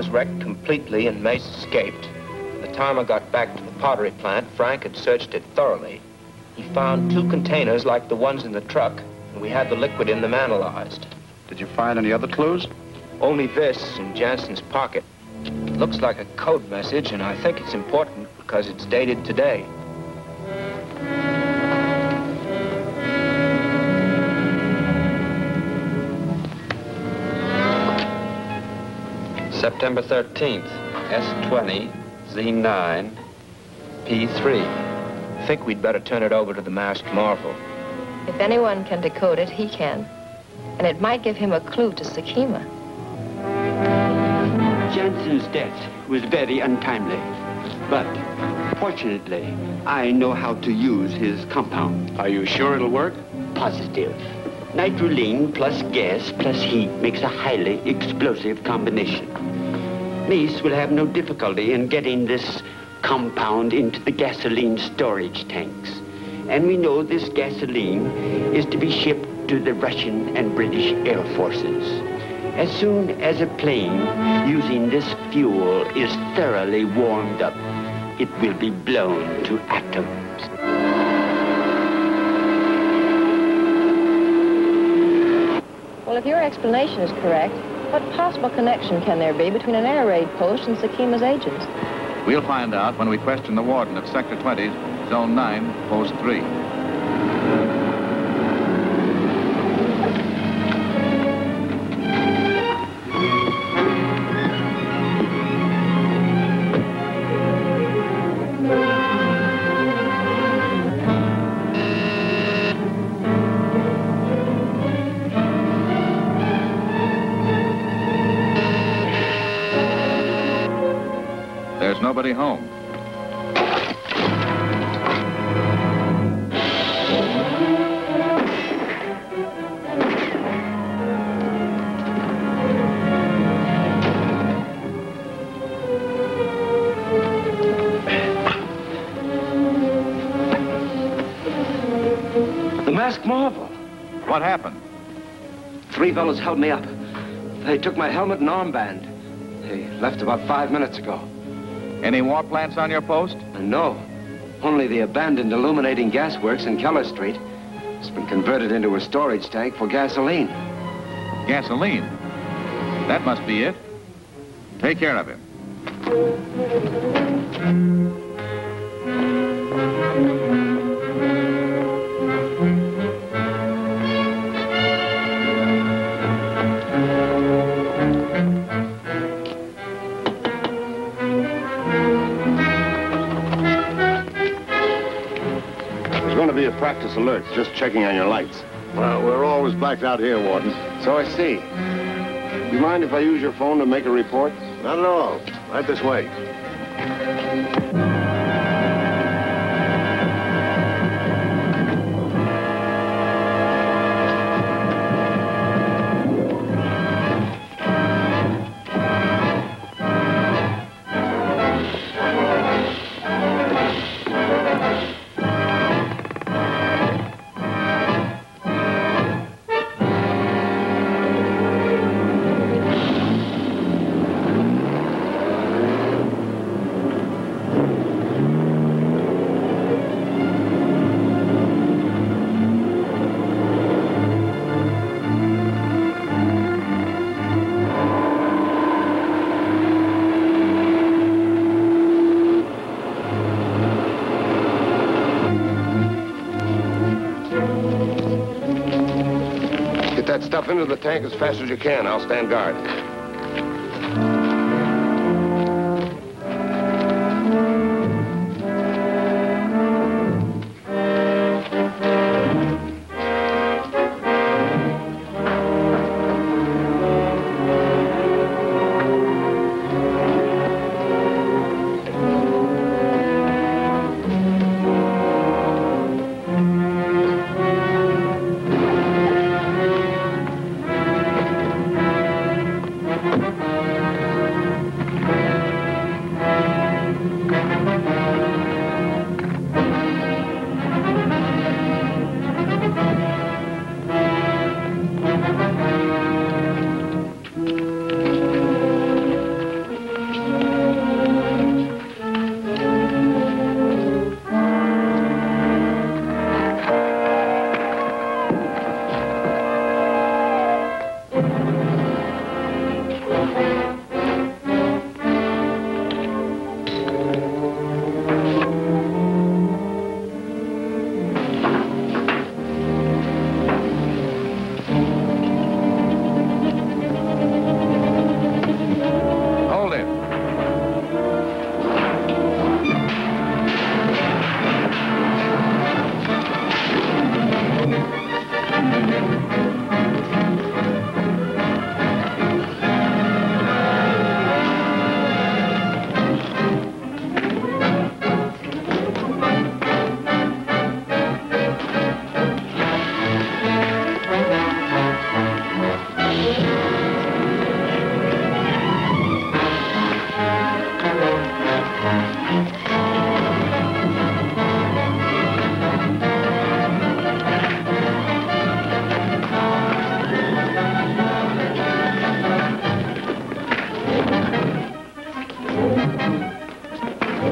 was wrecked completely and Mace escaped. By the time I got back to the pottery plant, Frank had searched it thoroughly. He found 2 containers like the ones in the truck, and we had the liquid in them analyzed. Did you find any other clues? Only this in Jansen's pocket. It looks like a code message, and I think it's important because it's dated today. September 13th, S20, Z9, P3. I think we'd better turn it over to the masked marvel. If anyone can decode it, he can. And it might give him a clue to Sakima. Jansen's death was very untimely. But, fortunately, I know how to use his compound. Are you sure it'll work? Positive. Nitroline plus gas plus heat makes a highly explosive combination. Mace will have no difficulty in getting this compound into the gasoline storage tanks. And we know this gasoline is to be shipped to the Russian and British Air Forces. As soon as a plane using this fuel is thoroughly warmed up, it will be blown to atoms. Well, if your explanation is correct, what possible connection can there be between an air raid post and Sakima's agents? We'll find out when we question the warden of Sector 20, Zone 9, Post 3. There's nobody home. The masked marvel. What happened? 3 fellows held me up. They took my helmet and armband. They left about 5 minutes ago. Any war plants on your post? No. Only the abandoned illuminating gas works in Keller Street. It's been converted into a storage tank for gasoline. Gasoline? That must be it. Take care of him. Be a practice alert, just checking on your lights. Well, we're always blacked out here, Warden. So I see. You mind if I use your phone to make a report? Not at all. Right this way. Get that stuff into the tank as fast as you can. I'll stand guard. The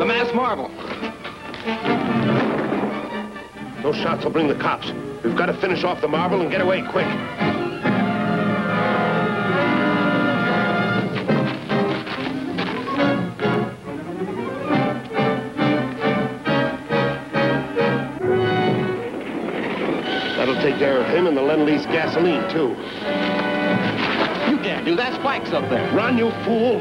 mass marvel. Those shots will bring the cops. We've got to finish off the marble and get away quick. That'll take care of him and the Lend-Lease gasoline, too. You can't do that. Spike's up there. Run, you fool!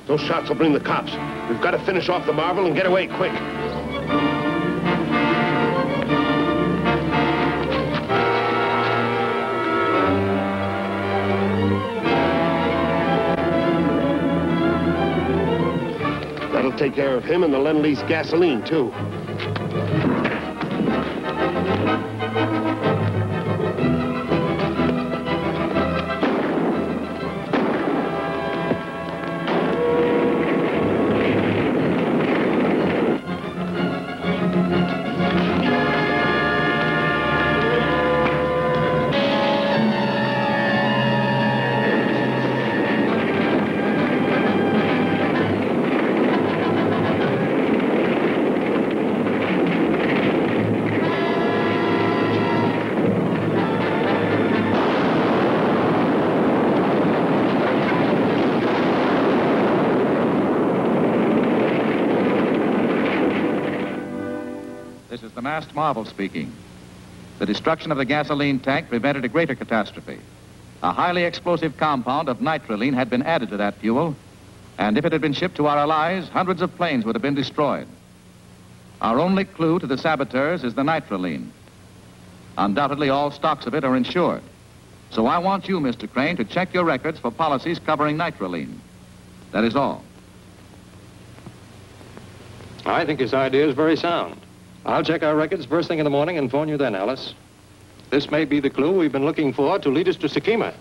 Those shots will bring the cops. We've got to finish off the marble and get away quick. That'll take care of him and the Lend-Lease gasoline, too. masked marvel speaking. The destruction of the gasoline tank prevented a greater catastrophe. A highly explosive compound of nitroline had been added to that fuel, and if it had been shipped to our allies, hundreds of planes would have been destroyed. Our only clue to the saboteurs is the nitroline. Undoubtedly, all stocks of it are insured. So I want you, Mr. Crane, to check your records for policies covering nitroline. That is all. I think his idea is very sound. I'll check our records first thing in the morning and phone you then, Alice. This may be the clue we've been looking for to lead us to Sakima.